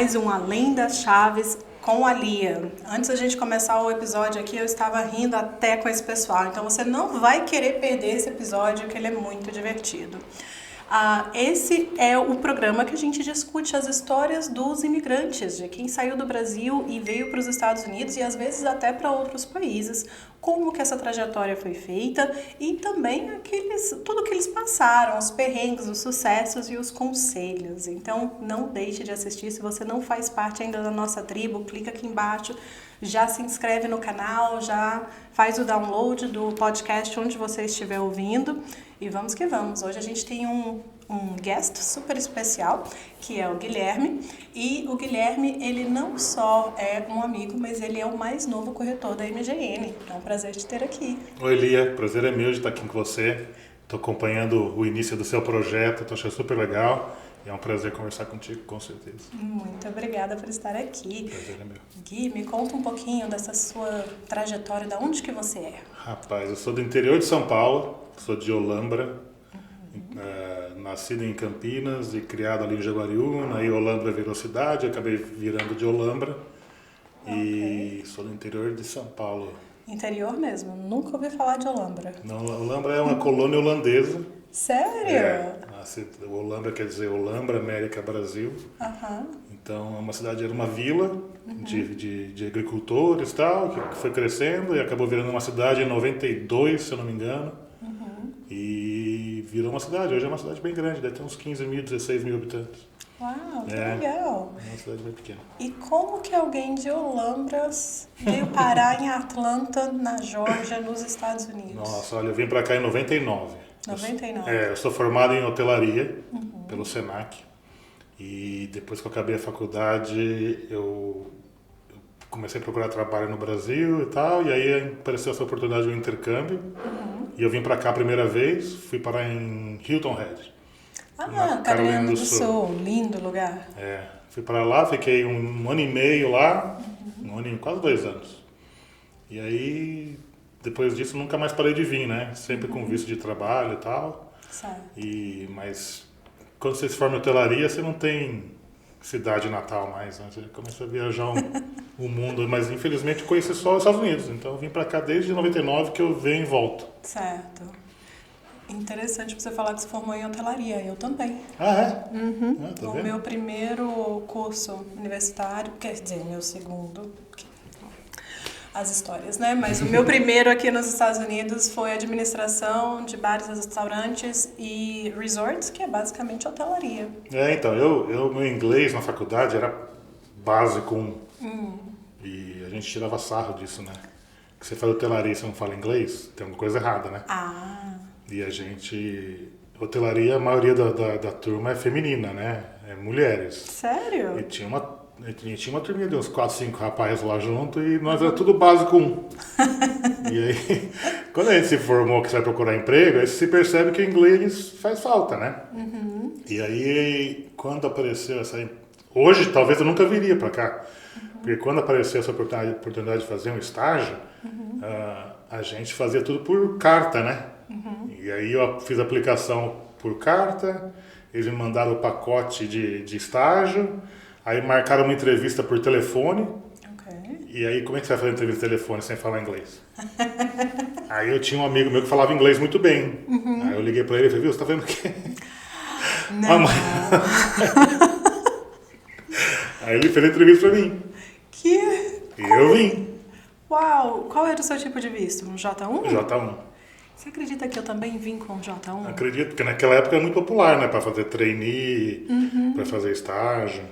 mais um Além das Chaves com a Lia. Antes da gente começar o episódio aqui, eu estava rindo até com esse pessoal, então você não vai querer perder esse episódio, que ele é muito divertido. Esse é o programa que a gente discute as histórias dos imigrantes, de quem saiu do Brasil e veio para os Estados Unidos e às vezes até para outros países, como que essa trajetória foi feita e também tudo que eles passaram, os perrengues, os sucessos e os conselhos. Então não deixe de assistir, se você não faz parte ainda da nossa tribo, clica aqui embaixo, já se inscreve no canal, já faz o download do podcast onde você estiver ouvindo. E vamos que vamos. Hoje a gente tem um guest super especial, que é o Guilherme. E o Guilherme, ele não só é um amigo, mas ele é o mais novo corretor da MGN. É um prazer te ter aqui. Oi, Lia. Prazer é meu de estar aqui com você. Estou acompanhando o início do seu projeto, estou achando super legal. E é um prazer conversar contigo, com certeza. Muito obrigada por estar aqui. Prazer é meu. Gui, me conta um pouquinho dessa sua trajetória, de onde que você é? Rapaz, eu sou do interior de São Paulo, sou de Olambra, nascido em Campinas e criado ali em Jaguariúna, aí Olambra virou cidade, eu acabei virando de Olambra e sou do interior de São Paulo. Interior mesmo? Nunca ouvi falar de Olambra. Não, Olambra é uma colônia holandesa. Sério? Olambra quer dizer Olambra, América, Brasil. Então, uma cidade era uma vila de agricultores e tal, que foi crescendo e acabou virando uma cidade em 92, se eu não me engano. E virou uma cidade. Hoje é uma cidade bem grande, deve ter uns 15 mil, 16 mil habitantes. Uau, que legal. É uma cidade bem pequena. E como que alguém de Olambra veio parar em Atlanta, na Geórgia, nos Estados Unidos? Nossa, olha, eu vim pra cá em 99. 99? Eu sou formado em hotelaria pelo Senac. E depois que eu acabei a faculdade, eu comecei a procurar trabalho no Brasil e tal. E aí apareceu essa oportunidade do intercâmbio. E eu vim pra cá a primeira vez, fui parar em Hilton Head. Carolina do Sul, lindo lugar. Fui para lá, fiquei um ano e meio lá, quase 2 anos. E aí, depois disso, nunca mais parei de vir, né? Sempre com visto de trabalho e tal. Certo. Mas quando você se forma em hotelaria, você não tem cidade natal mais, né? Você começa a viajar o mundo, mas infelizmente conheci só os Estados Unidos. Então eu vim para cá desde 99 que eu venho e volto. Certo. Interessante você falar que se formou em hotelaria, eu também. Tá O vendo? meu primeiro curso universitário, quer dizer, meu segundo, as histórias, né? Mas o meu primeiro aqui nos Estados Unidos foi administração de bares, restaurantes e resorts, que é basicamente hotelaria. Então, meu inglês na faculdade era básico 1. E a gente tirava sarro disso, né? Que você faz hotelaria e você não fala inglês, tem alguma coisa errada, né? E a gente... Hotelaria, a maioria da turma é feminina, né? É mulheres. Sério? E tinha uma turminha de uns 4, 5 rapazes lá junto e nós era tudo básico 1. E aí, quando a gente se formou que você vai procurar emprego, aí você se percebe que o inglês faz falta, né? E aí, quando apareceu essa... Hoje, talvez eu nunca viria pra cá. Porque quando apareceu essa oportunidade de fazer um estágio, a gente fazia tudo por carta, né? E aí eu fiz a aplicação por carta, eles me mandaram o pacote de estágio, aí marcaram uma entrevista por telefone. E aí como é que você vai fazer entrevista por telefone sem falar inglês? Aí eu tinha um amigo meu que falava inglês muito bem. Aí eu liguei pra ele e falei, viu, você tá vendo o quê? Não. Aí ele fez a entrevista pra mim. Que? E eu vim. Uau! Qual era o seu tipo de visto? Um J1? J1. Você acredita que eu também vim com J1? Acredito, porque naquela época era muito popular, né? Pra fazer trainee, pra fazer estágio.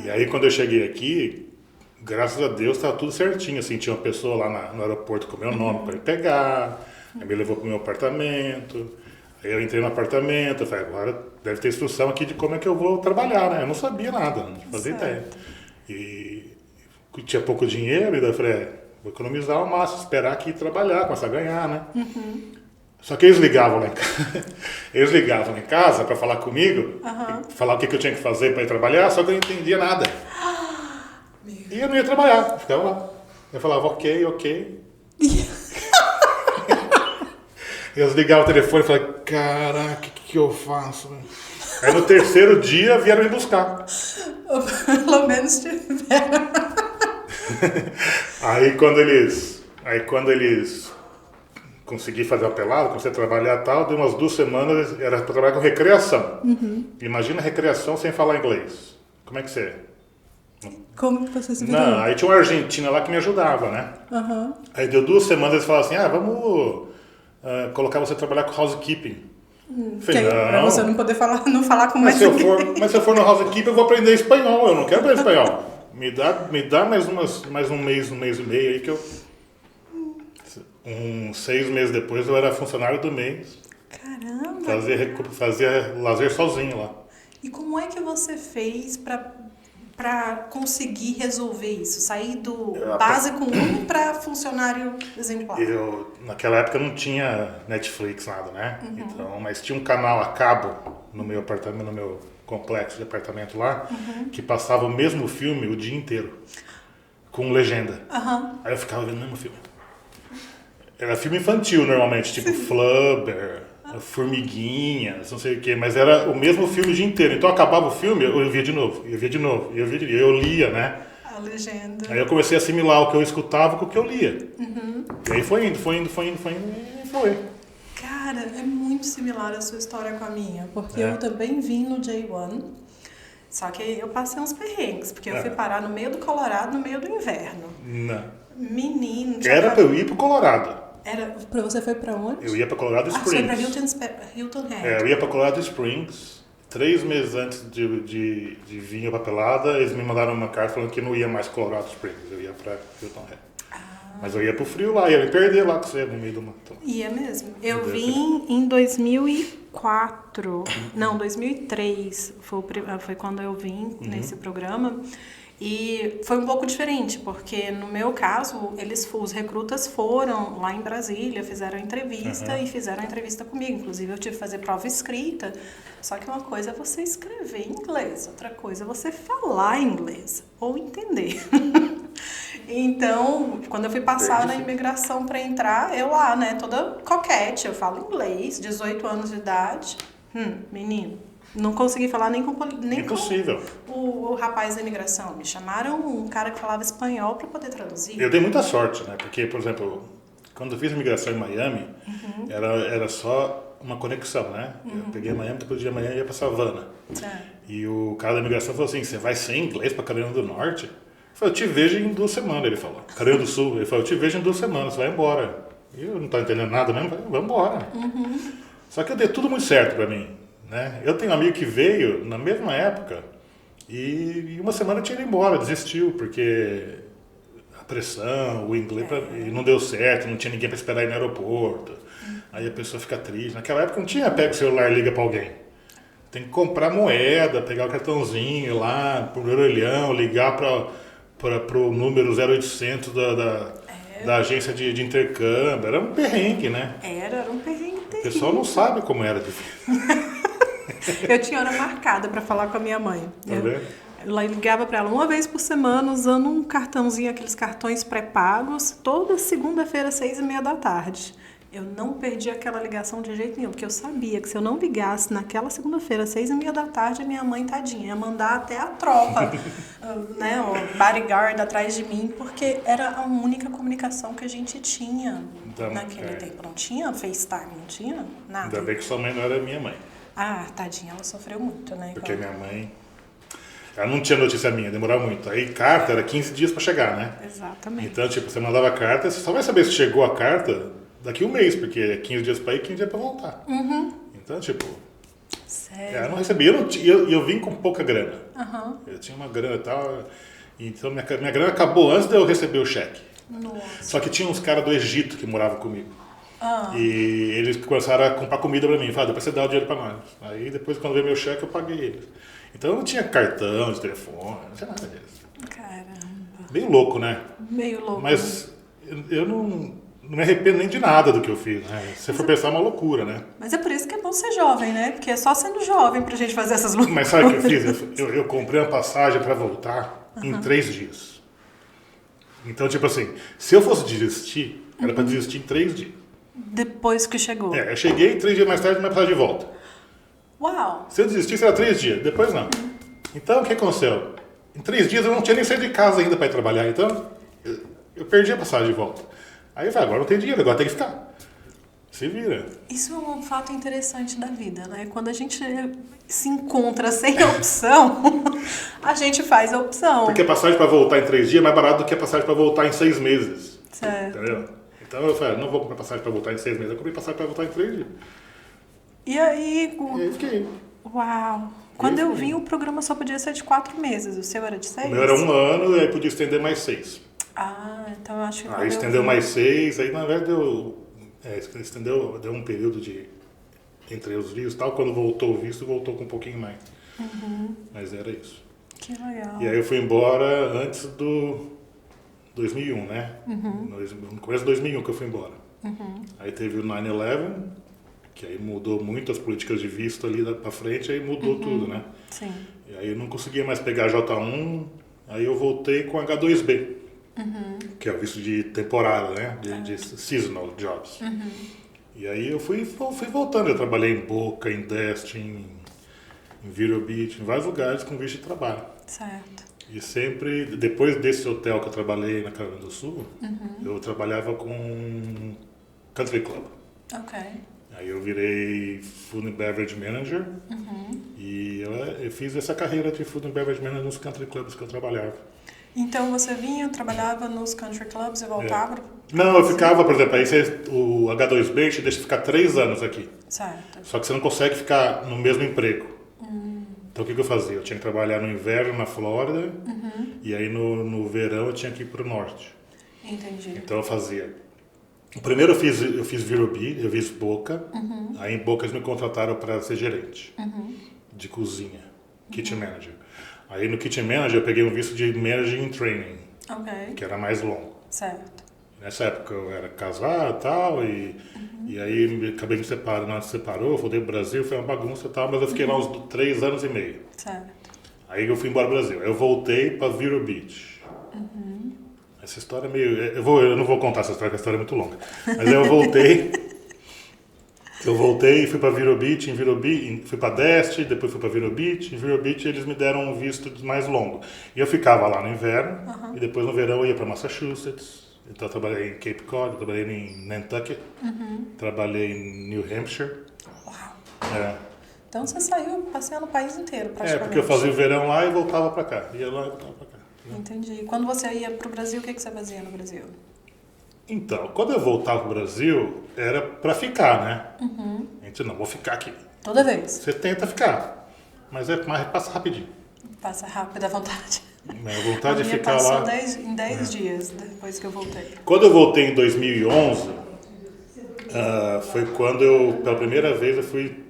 E aí quando eu cheguei aqui, graças a Deus estava tudo certinho. Assim, tinha uma pessoa lá no aeroporto com o meu nome para me pegar, aí me levou pro meu apartamento. Aí eu entrei no apartamento, falei, agora deve ter instrução aqui de como é que eu vou trabalhar, né? Eu não sabia nada, não fazia ideia. E tinha pouco dinheiro, e daí eu falei, vou economizar ao máximo, esperar aqui trabalhar, começar a ganhar, né? Só que eles ligavam lá em casa para falar comigo, falar o que eu tinha que fazer para ir trabalhar, só que eu não entendia nada. E eu não ia trabalhar, eu ficava lá. Eu falava, ok. Eles ligavam o telefone e falavam, caraca, o que eu faço? Aí no terceiro dia vieram me buscar. Ou pelo menos tiveram. Aí quando eles consegui fazer a pelada, comecei a trabalhar e tal, deu umas 2 semanas, era para trabalhar com recreação. Imagina recreação sem falar inglês. Como é que você é? Como que você se virou? Não, aí tinha uma argentina lá que me ajudava, né? Aí deu 2 semanas, eles falaram assim, vamos colocar você a trabalhar com housekeeping. Falei, Pra você não poder falar, não falar com mas mais se eu ninguém. mas se eu for no housekeeping, eu vou aprender espanhol, eu não quero aprender espanhol. Me dá mais um mês e meio aí que eu... 6 meses depois eu era funcionário do mês. Caramba! Fazia lazer sozinho lá. E como é que você fez pra conseguir resolver isso? Sair do básico 1 para funcionário exemplar? Naquela época não tinha Netflix, nada, né? Então, mas tinha um canal a cabo no meu apartamento, no meu complexo de apartamento lá, que passava o mesmo filme o dia inteiro, com legenda. Aí eu ficava vendo o mesmo filme. Era filme infantil normalmente, tipo Flubber, Formiguinhas, não sei o quê, mas era o mesmo filme o dia inteiro. Então acabava o filme, eu via de novo, eu lia, né? A legenda. Aí eu comecei a assimilar o que eu escutava com o que eu lia. E aí foi indo e foi. Cara, é muito similar a sua história com a minha, porque eu também vim no J1, só que eu passei uns perrengues, porque eu fui parar no meio do Colorado, no meio do inverno. Não. Menino... Era pra eu ir pro Colorado. Você foi pra onde? Eu ia pra Colorado Springs. Você foi pra Hilton Head. Eu ia pra Colorado Springs. 3 meses antes de vir a papelada, eles me mandaram uma carta falando que não ia mais Colorado Springs. Eu ia pra Hilton Head. Mas eu ia pro frio lá, ia me perder lá com você no meio do mato. Ia mesmo. Eu vim em 2004. Não, 2003 foi quando eu vim nesse programa. E foi um pouco diferente, porque no meu caso, os recrutas foram lá em Brasília, fizeram a entrevista e fizeram a entrevista comigo. Inclusive, eu tive que fazer prova escrita. Só que uma coisa é você escrever em inglês, outra coisa é você falar inglês ou entender. Então, quando eu fui passar na imigração para entrar, eu lá, né, toda coquete, eu falo inglês, 18 anos de idade. Menino, não consegui falar nem com Impossível. o rapaz da imigração. Me chamaram um cara que falava espanhol para poder traduzir. Eu dei muita sorte, né? Porque, por exemplo, quando eu fiz a imigração em Miami, era só uma conexão, né? Eu peguei Miami, depois de Miami ia para Savannah. E o cara da imigração falou assim, você vai sem inglês para Carolina do Norte? Eu falei, eu te vejo em 2 semanas, ele falou. Carolina do Sul, ele falou, eu te vejo em 2 semanas, você vai embora. E eu não estava entendendo nada mesmo, vamos embora. Só que eu dei tudo muito certo para mim. Né? Eu tenho um amigo que veio na mesma época e 1 semana tinha ido embora, desistiu, porque a pressão, o inglês e não deu certo, não tinha ninguém para esperar ir no aeroporto. Aí a pessoa fica triste. Naquela época não tinha pega o celular e liga para alguém. Tem que comprar moeda, pegar o cartãozinho lá, pro orelhão, ligar para o número 0800 da agência de intercâmbio. Era um perrengue, né? Era um perrengue terrível. O pessoal não sabe como era difícil. Eu tinha hora marcada para falar com a minha mãe. Tá Eu ligava para ela 1 vez por semana, usando um cartãozinho, aqueles cartões pré-pagos, toda segunda-feira, 6h30 da tarde. Eu não perdi aquela ligação de jeito nenhum, porque eu sabia que se eu não ligasse naquela segunda-feira, 6h30 da tarde, a minha mãe, tadinha, ia mandar até a tropa, né, o bodyguard atrás de mim, porque era a única comunicação que a gente tinha naquele tempo. Não tinha FaceTime, não tinha nada. Ainda bem que sua mãe não era minha mãe. Ah, tadinha, ela sofreu muito, né? Porque minha mãe, ela não tinha notícia minha, demorava muito. Aí carta era 15 dias para chegar, né? Exatamente. Então, tipo, você mandava a carta, você só vai saber se chegou a carta daqui 1 mês, porque é 15 dias para ir, 15 dias para voltar. Então, tipo, sério? Ela não recebia. Eu vim com pouca grana. Eu tinha uma grana e tal, então minha grana acabou antes de eu receber o cheque. Nossa. Só que tinha uns caras do Egito que moravam comigo. E eles começaram a comprar comida pra mim. Falaram, depois você dá o dinheiro pra nós. Aí depois, quando veio meu cheque, eu paguei eles. Então eu não tinha cartão de telefone, não tinha nada disso. Caramba. Meio louco, né? Meio louco. Mas eu não me arrependo nem de nada do que eu fiz, né? Se for pensar, é uma loucura, né? Mas é por isso que é bom ser jovem, né? Porque é só sendo jovem pra gente fazer essas loucuras. Mas sabe o que eu fiz? Eu comprei uma passagem pra voltar em 3 dias. Então, tipo assim, se eu fosse desistir, era pra desistir em 3 dias. Depois que chegou. Eu cheguei 3 dias mais tarde, minha passagem de volta. Uau! Se eu desistisse, era 3 dias, depois não. Então, o que aconteceu? Em 3 dias eu não tinha nem saído de casa ainda para ir trabalhar, então eu perdi a passagem de volta. Aí eu falei, agora não tem dinheiro, agora tem que ficar. Se vira. Isso é um fato interessante da vida, né? Quando a gente se encontra sem opção, a gente faz a opção. Porque a passagem para voltar em 3 dias é mais barato do que a passagem para voltar em 6 meses. Certo. Entendeu? Então eu falei, não vou comprar passagem para voltar em 6 meses, eu comprei passagem para voltar em 3 dias. E aí... E aí fiquei. Uau! Quando eu vim, o programa só podia ser de 4 meses. O seu era de 6? O meu era 1 ano, e aí podia estender mais 6. Ah, então eu acho que... Aí estendeu mais 6, aí na verdade deu um período entre os vistos e tal. Quando voltou o visto, voltou com um pouquinho mais. Mas era isso. Que legal. E aí eu fui embora antes do 2001, né? No começo de 2001 que eu fui embora. Aí teve o 9/11, que aí mudou muito as políticas de visto ali pra frente, aí mudou tudo, né? Sim. E aí eu não conseguia mais pegar J1, aí eu voltei com H2B, que é o visto de temporada, né? De seasonal jobs. E aí eu fui voltando, eu trabalhei em Boca, em Destin, em Vero Beach, em vários lugares com visto de trabalho. Certo. E sempre, depois desse hotel que eu trabalhei na Carolina do Sul, eu trabalhava com Country Club. Ok. Aí eu virei Food and Beverage Manager e eu fiz essa carreira de Food and Beverage Manager nos Country Clubs que eu trabalhava. Então você vinha, trabalhava nos country clubs e voltava? Não, eu ficava, por exemplo, aí o H2B te deixa ficar 3 anos aqui. Certo. Só que você não consegue ficar no mesmo emprego. Então o que eu fazia? Eu tinha que trabalhar no inverno na Flórida e aí no verão eu tinha que ir para o norte. Entendi. Então eu fazia. Primeiro eu fiz Vero Beach, eu fiz Boca. Aí em Boca eles me contrataram para ser gerente de cozinha, kitchen manager. Aí no kitchen manager eu peguei um visto de managing training, que era mais longo. Certo. Nessa época eu era casado e tal, e aí acabei me separando. Nós se separou, eu voltei pro Brasil, foi uma bagunça e tal, mas eu fiquei lá uns 3 anos e meio. Certo. Aí eu fui embora pro Brasil. Aí eu voltei para Vero Beach. Essa história é meio... Eu não vou contar essa história, porque a história é muito longa. Mas aí eu voltei e fui para Vero Beach, fui para Deste, depois fui para Vero Beach. Em Vero Beach eles me deram um visto mais longo. E eu ficava lá no inverno, e depois no verão eu ia para Massachusetts. Então eu trabalhei em Cape Cod, trabalhei em Nantucket, trabalhei em New Hampshire. Uau! Então você saiu passeando o país inteiro, praticamente. Porque eu fazia o verão lá e voltava para cá. Ia lá e voltava para cá. Entendi. E quando você ia para o Brasil, o que você fazia no Brasil? Então, quando eu voltava pro Brasil, era para ficar, né? A gente não, vou ficar aqui. Toda vez? Você tenta ficar, mas passa rapidinho. Passa rápido à vontade. A vontade de ficar passou lá... em 10 dias depois que eu voltei. Quando eu voltei em 2011, foi quando pela primeira vez, eu fui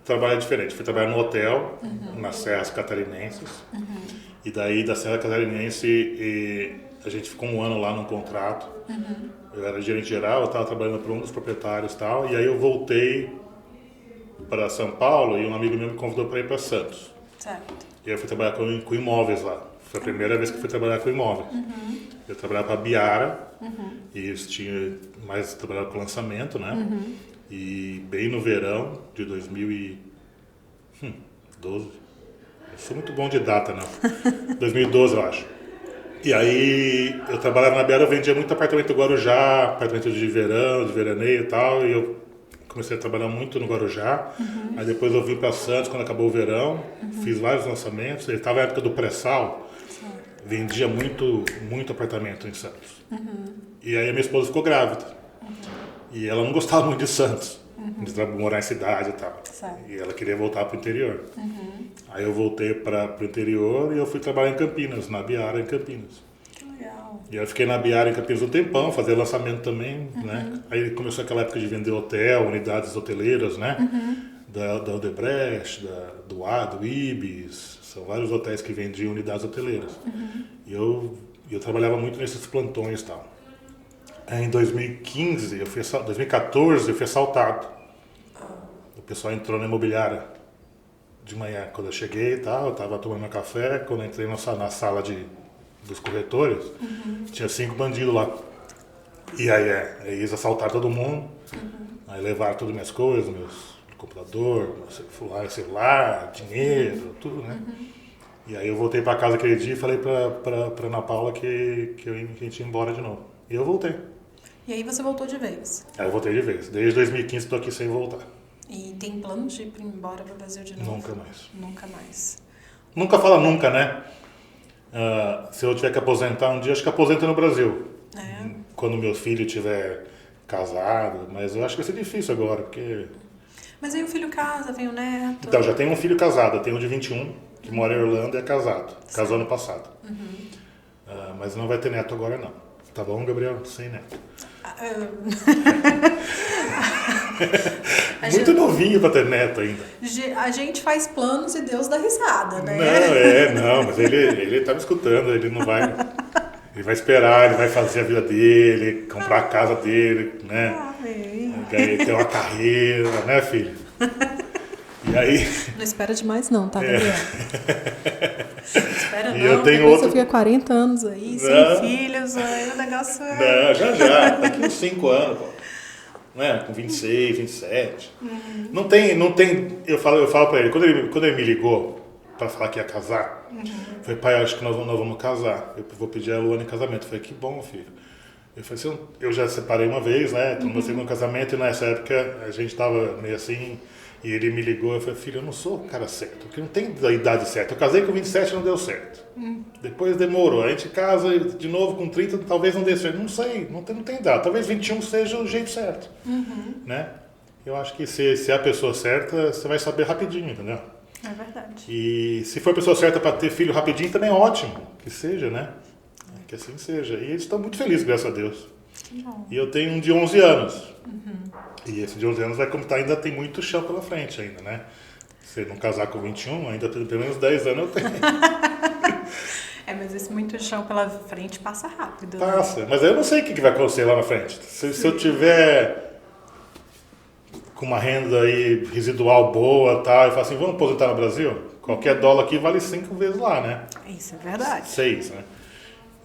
trabalhar diferente. Fui trabalhar no hotel, nas Serras Catarinenses. E daí, da Serra Catarinense, a gente ficou 1 ano lá num contrato. Eu era gerente geral, eu estava trabalhando para um dos proprietários e tal. E aí eu voltei para São Paulo e um amigo meu me convidou para ir para Santos. Certo. E aí eu fui trabalhar com imóveis lá. Foi a primeira vez que eu fui trabalhar com imóveis. Eu trabalhava para a Biara, e eles tinham mais trabalhado com lançamento, né? E bem no verão de 2012. Eu sou muito bom de data, não. 2012, eu acho. E aí eu trabalhava na Biara, eu vendia muito apartamento no Guarujá, apartamento de verão, de veraneio e tal, e eu comecei a trabalhar muito no Guarujá. Aí depois eu vim para Santos quando acabou o verão, fiz vários lançamentos. Ele estava na época do pré-sal, vendia muito apartamento em Santos. E aí a minha esposa ficou grávida. E ela não gostava muito de Santos, de morar em cidade e tal. Certo. E ela queria voltar para o interior. Aí eu voltei para o interior e eu fui trabalhar em Campinas, na Biara em Campinas. Que legal. E aí eu fiquei na Biara em Campinas um tempão, fazer lançamento também, né? Aí começou aquela época de vender hotel, unidades hoteleiras, né? Da Odebrecht, do Ibis, são vários hotéis que vendiam unidades hoteleiras. E eu trabalhava muito nesses plantões e tal. Aí em 2015, 2014, eu fui assaltado. O pessoal entrou na imobiliária de manhã, quando eu cheguei e tal, eu estava tomando meu café, quando eu entrei na sala dos corretores, tinha 5 bandidos lá. E aí eles assaltaram todo mundo, aí levaram todas as minhas coisas, meus computador, celular, dinheiro, tudo, né? E aí eu voltei para casa aquele dia e falei pra Ana Paula que a gente ia embora de novo. E eu voltei. E aí você voltou de vez? Aí eu voltei de vez. Desde 2015 estou aqui sem voltar. E tem planos de ir embora pro Brasil de novo? Nunca mais. Nunca mais. Nunca fala nunca, né? Se eu tiver que aposentar um dia, acho que aposenta no Brasil. Quando meu filho tiver casado, mas eu acho que vai ser difícil agora, porque... Mas aí o filho casa, vem o neto... Então, já tenho um filho casado, eu tenho um de 21, que mora em Orlando e é casado. Casou ano passado. Mas não vai ter neto agora, não. Tá bom, Gabriel? Sem neto. Muito novinho pra ter neto ainda. A gente faz planos e Deus dá risada, né? Não, mas ele tá me escutando, ele não vai... Ele vai esperar, ele vai fazer a vida dele, comprar a casa dele, né? Ter uma carreira, né, filho? E aí... Não espera demais não, tá, Gabriel? Espera E não, eu tenho depois outro... você fica 40 anos aí, sem filhos, aí o negócio é... Não, já. Daqui uns 5 anos, pô. Né? Com 26, 27. Não tem... Eu falo pra ele, quando ele me ligou pra falar que ia casar, eu falei, pai, acho que nós vamos casar. Eu vou pedir a Luana em casamento. Eu falei, que bom, filho. Eu falei assim, eu já separei uma vez, né? Tô no meu segundo casamento e nessa época a gente tava meio assim... E ele me ligou, eu falei, filho, eu não sou o cara certo, porque não tem a idade certa. Eu casei com 27 e não deu certo. Depois demorou, a gente casa de novo com 30, talvez não dê certo. Não sei, não tem idade. Talvez 21 seja o jeito certo, né? Eu acho que se é a pessoa certa, você vai saber rapidinho, entendeu? É verdade. E se for a pessoa certa para ter filho rapidinho, também é ótimo, que seja, né? Que assim seja. E eles estão muito felizes, graças a Deus. E eu tenho um de 11 anos. E esse de 11 anos ainda tem muito chão pela frente ainda, né? Se não casar com 21, ainda tem pelo menos 10 anos eu tenho. Mas esse muito chão pela frente passa rápido. Passa, mas eu não sei o que vai acontecer lá na frente. Se eu tiver com uma renda aí residual boa, tá, eu falo assim, vamos aposentar no Brasil? Qualquer dólar aqui vale 5 vezes lá, né? Isso é verdade. 6, né?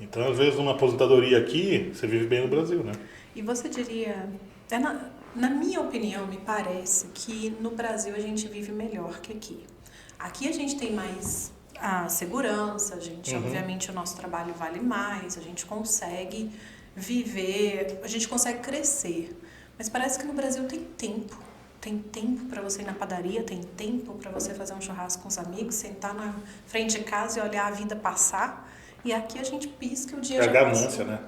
Então, às vezes, uma aposentadoria aqui, você vive bem no Brasil, né? E você diria... Na minha opinião, me parece que no Brasil a gente vive melhor que aqui. Aqui a gente tem mais a segurança, obviamente o nosso trabalho vale mais, a gente consegue viver, a gente consegue crescer. Mas parece que no Brasil tem tempo. Tem tempo para você ir na padaria, tem tempo para você fazer um churrasco com os amigos, sentar na frente de casa e olhar a vida passar. E aqui a gente pisca e o dia já passou. É a ganância, né?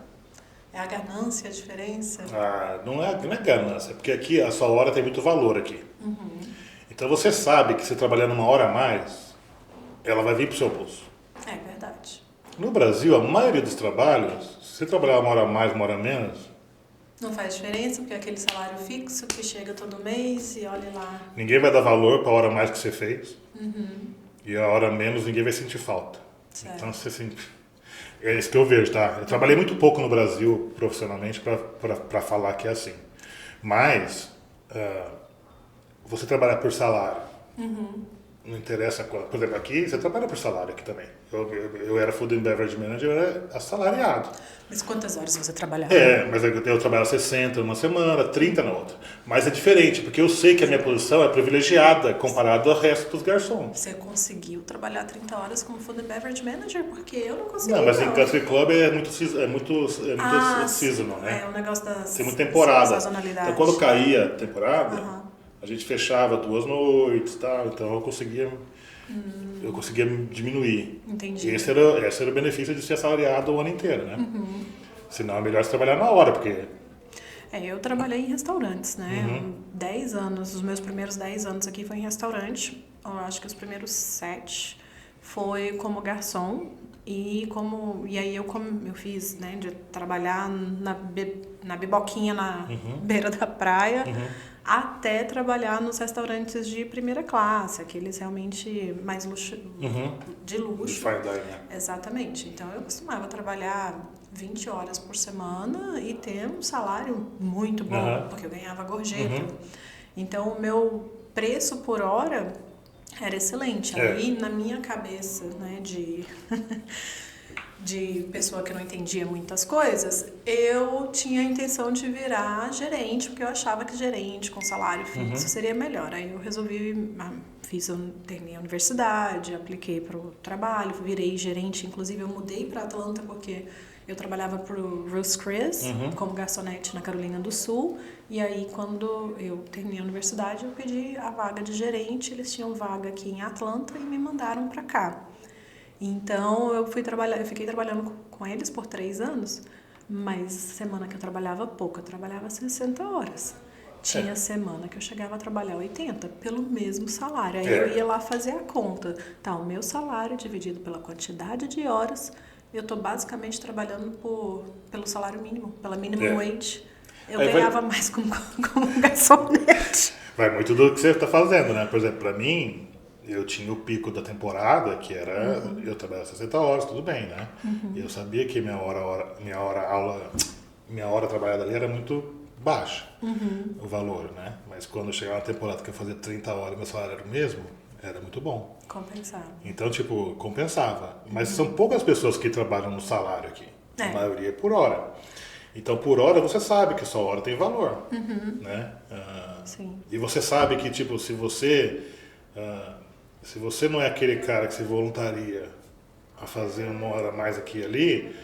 É a ganância a diferença? Não é ganância, porque aqui a sua hora tem muito valor aqui. Então você sabe que se trabalhar uma hora a mais, ela vai vir para o seu bolso. É verdade. No Brasil, a maioria dos trabalhos, se você trabalhar uma hora a mais, uma hora a menos... Não faz diferença, porque é aquele salário fixo que chega todo mês e olha lá... Ninguém vai dar valor para a hora a mais que você fez. E a hora a menos ninguém vai sentir falta. Certo. Então você sente... É isso que eu vejo, tá? Eu trabalhei muito pouco no Brasil profissionalmente para falar que é assim. Mas você trabalhar por salário. Não interessa quanto. Por exemplo, aqui você trabalha por salário aqui também. Eu era Food and Beverage Manager, eu era assalariado. Mas quantas horas você trabalhava? Mas eu trabalhava 60 numa semana, 30 na outra. Mas é diferente, porque eu sei que a minha posição é privilegiada comparado ao resto dos garçons. Você conseguiu trabalhar 30 horas como Food and Beverage Manager? Porque eu não consegui. Não, mas em Country Club é muito seasonal, né? É o negócio das... Tem muita temporada. Sazonalidade. Então quando caía a temporada, a gente fechava 2 noites e tal, então eu conseguia diminuir. Entendi. E esse era o benefício de ser assalariado o ano inteiro, né? Senão é melhor você trabalhar na hora, porque... Eu trabalhei em restaurantes, né? 10 anos, os meus primeiros 10 anos aqui foi em restaurante. Eu acho que os primeiros 7 foi como garçom. E aí eu fiz, né, de trabalhar na biboquinha na beira da praia, até trabalhar nos restaurantes de primeira classe, aqueles realmente mais de luxo. Fine dining, né? Exatamente. Então eu costumava trabalhar 20 horas por semana e ter um salário muito bom, porque eu ganhava gorjeta. Então o meu preço por hora era excelente. Aí na minha cabeça, né, de pessoa que não entendia muitas coisas, eu tinha a intenção de virar gerente, porque eu achava que gerente com salário fixo seria melhor. Aí eu resolvi, terminei a universidade, apliquei para o trabalho, virei gerente. Inclusive eu mudei para Atlanta porque eu trabalhava para o Ruth's Chris como garçonete na Carolina do Sul. E aí eu terminei a universidade, eu pedi a vaga de gerente, eles tinham vaga aqui em Atlanta e me mandaram para cá. Então eu fiquei trabalhando com eles por 3 anos, mas semana que eu trabalhava pouco, eu trabalhava 60 horas. Tinha semana que eu chegava a trabalhar 80 pelo mesmo salário. Aí eu ia lá fazer a conta. Tá, o meu salário dividido pela quantidade de horas, eu tô basicamente trabalhando pelo salário mínimo, pela minimum wage. Eu ganhava mais como garçonete. Vai muito do que você está fazendo, né? Por exemplo, para mim, eu tinha o pico da temporada, que era... Eu trabalhava 60 horas, tudo bem, né? Eu sabia que minha hora trabalhada ali era muito baixa, o valor, né? Mas quando eu chegava na temporada que eu fazia 30 horas e meu salário era o mesmo, era muito bom. Compensava. Então, compensava. Mas são poucas pessoas que trabalham no salário aqui. A maioria é por hora. Então, por hora, você sabe que a sua hora tem valor, né? Sim. E você sabe que, se você não é aquele cara que se voluntaria a fazer 1 hora a mais aqui e ali,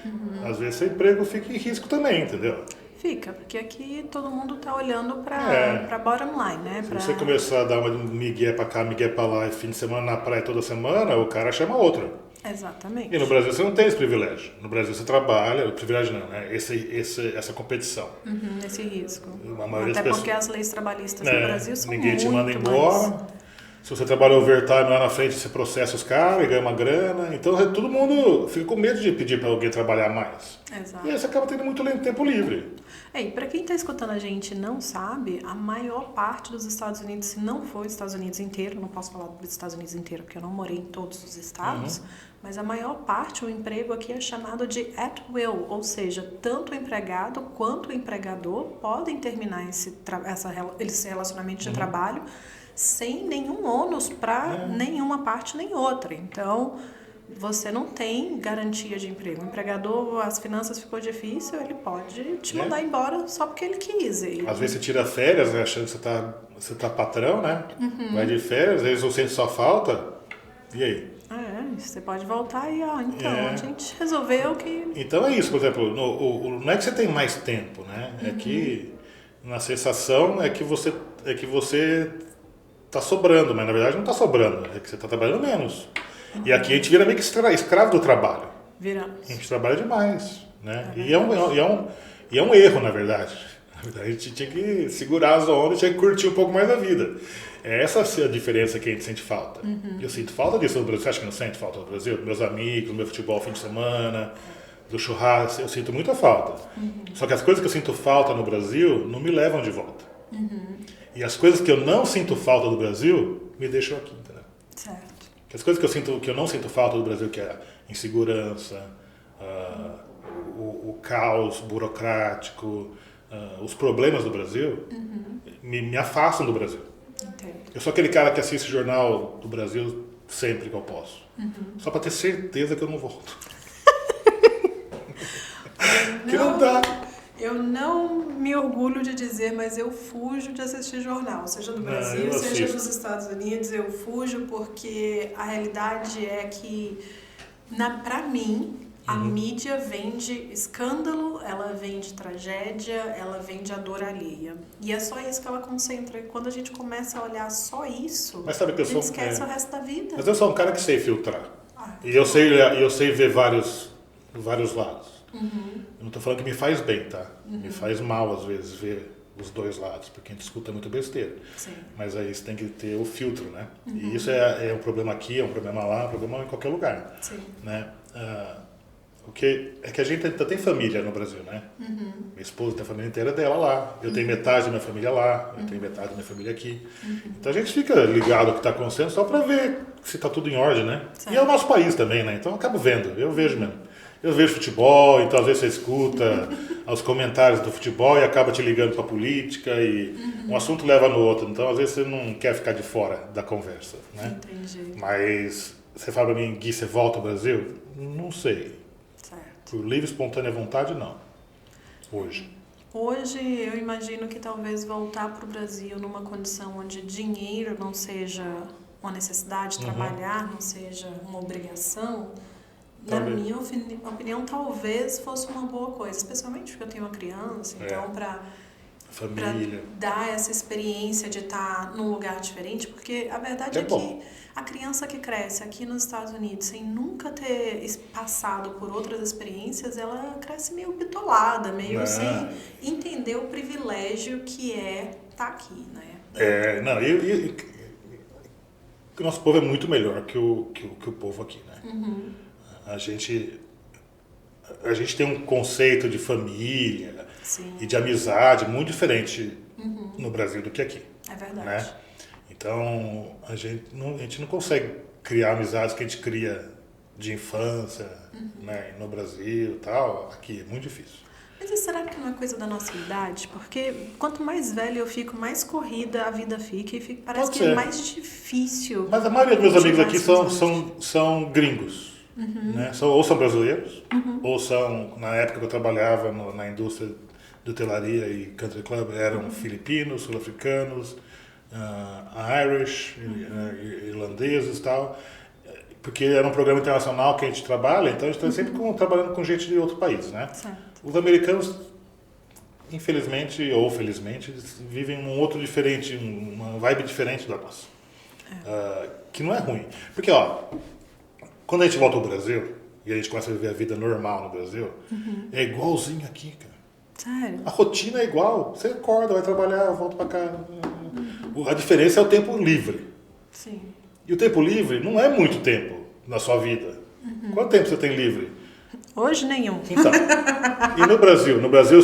às vezes seu emprego fica em risco também, entendeu? Fica, porque aqui todo mundo tá olhando para bottom line, né? Se você começar a dar uma migué pra cá, migué pra lá, e fim de semana na praia toda semana, o cara chama outro. Exatamente. E no Brasil você não tem esse privilégio. No Brasil você trabalha, o privilégio não, né? Essa competição. Esse risco. Até porque as leis trabalhistas no Brasil são ninguém muito te manda embora. Se você trabalha overtime lá na frente, você processa os caras e ganha uma grana. Então todo mundo fica com medo de pedir para alguém trabalhar mais. Exato. E aí você acaba tendo muito tempo livre. E para quem está escutando a gente e não sabe, a maior parte dos Estados Unidos, se não for os Estados Unidos inteiro, não posso falar dos Estados Unidos inteiro porque eu não morei em todos os estados, mas a maior parte, o emprego aqui é chamado de at will, ou seja, tanto o empregado quanto o empregador podem terminar esse relacionamento de trabalho sem nenhum ônus para nenhuma parte nem outra. Então, você não tem garantia de emprego. O empregador, as finanças ficou difícil, ele pode te mandar embora só porque ele quis. Às vezes você tira férias, né, achando que você tá patrão, né? Vai de férias, às vezes você sente só falta. E aí? Você pode voltar e, a gente resolveu que... Então é isso, por exemplo, não é que você tem mais tempo, né? É que na sensação é que você tá sobrando, mas na verdade não tá sobrando, é que você tá trabalhando menos. E aqui a gente vira meio que escravo do trabalho. Viramos. A gente trabalha demais, né? E é um erro, na verdade. Na verdade, a gente tinha que segurar as ondas, tinha que curtir um pouco mais a vida. Essa é a diferença que a gente sente falta. Eu sinto falta disso no Brasil. Você acha que não sente falta no Brasil? Dos meus amigos, do meu futebol fim de semana, do churrasco, eu sinto muita falta. Só que as coisas que eu sinto falta no Brasil não me levam de volta. E as coisas que eu não sinto falta do Brasil me deixam aqui, entendeu? Certo. As coisas que eu não sinto falta do Brasil, que é a insegurança, o caos burocrático, os problemas do Brasil, me afastam do Brasil. Entendo. Eu sou aquele cara que assiste jornal do Brasil sempre que eu posso. Só para ter certeza que eu não volto. Que não dá. Eu não me orgulho de dizer, mas eu fujo de assistir jornal, seja do Brasil, seja dos Estados Unidos, eu fujo porque a realidade é que, pra mim, a mídia vende escândalo, ela vende tragédia, ela vende a dor alheia. E é só isso que ela concentra. E quando a gente começa a olhar só isso, mas sabe que a gente esquece o resto da vida. Mas eu sou um cara que sei filtrar. E eu sei ver vários lados. Eu não estou falando que me faz bem, tá? Me faz mal, às vezes, ver os dois lados, porque a gente escuta muito besteira. Sim. Mas aí você tem que ter o filtro, né? E isso é um problema aqui, é um problema lá, é um problema em qualquer lugar. Sim. Né? O que é que a gente ainda tem família no Brasil, né? Minha esposa tem a família inteira dela lá, eu tenho metade da minha família lá, eu tenho metade da minha família aqui. Então a gente fica ligado ao que está acontecendo só para ver se está tudo em ordem, né? Certo. E é o nosso país também, né? Então eu acabo vendo, eu vejo mesmo. Eu vejo futebol, então às vezes você escuta os comentários do futebol e acaba te ligando para a política e um assunto leva no outro. Então às vezes você não quer ficar de fora da conversa, né? Entendi. Mas você fala para mim, Gui, você volta ao Brasil? Não sei. Certo. Por livre, espontânea vontade, não. Hoje. Hoje, eu imagino que talvez voltar para o Brasil numa condição onde dinheiro não seja uma necessidade, trabalhar não seja uma obrigação, Talvez. na minha opinião, talvez fosse uma boa coisa, especialmente porque eu tenho uma criança, então para Família. dar essa experiência de estar num lugar diferente, porque a verdade é que a criança que cresce aqui nos Estados Unidos sem nunca ter passado por outras experiências, ela cresce meio bitolada, meio sem entender o privilégio que é estar aqui, né? Não, o nosso povo é muito melhor que o povo aqui, né? A gente tem um conceito de família e de amizade muito diferente no Brasil do que aqui. É verdade. Né? Então, a gente não consegue criar amizades que a gente cria de infância, né, no Brasil e tal. Aqui é muito difícil. Mas será que não é coisa da nossa idade? Porque quanto mais velho eu fico, mais corrida a vida fica e parece que é mais difícil. Mas a maioria dos meus amigos aqui são gringos. Né? Ou são brasileiros, ou são, na época que eu trabalhava na indústria de hotelaria e country club, eram filipinos, sul-africanos, Irish, irlandeses e tal, porque era um programa internacional que a gente trabalha, então a gente está sempre trabalhando com gente de outro país, né? Certo. Os americanos, infelizmente ou felizmente, vivem um outro diferente, uma vibe diferente da nossa, que não é ruim, porque quando a gente volta ao Brasil e a gente começa a viver a vida normal no Brasil, é igualzinho aqui, cara. Sério? A rotina é igual. Você acorda, vai trabalhar, volta pra casa. A diferença é o tempo livre. Sim. E o tempo livre não é muito tempo na sua vida. Quanto tempo você tem livre? Hoje nenhum. Então. E no Brasil? No Brasil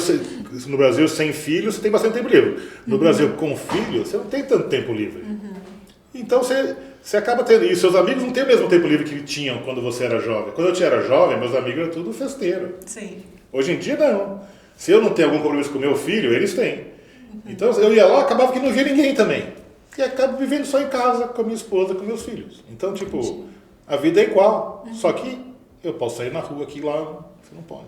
sem filho, você tem bastante tempo livre. No Brasil com filho, você não tem tanto tempo livre. Então você acaba tendo isso. Seus amigos não têm o mesmo tempo livre que tinham quando você era jovem. Quando eu era jovem, meus amigos eram tudo festeiro. Sim. Hoje em dia, não. Se eu não tenho algum compromisso com meu filho, eles têm. Então eu ia lá, acabava que não via ninguém também. E acabo vivendo só em casa, com a minha esposa, com meus filhos. Então, a vida é igual. Só que eu posso sair na rua aqui e lá, você não pode.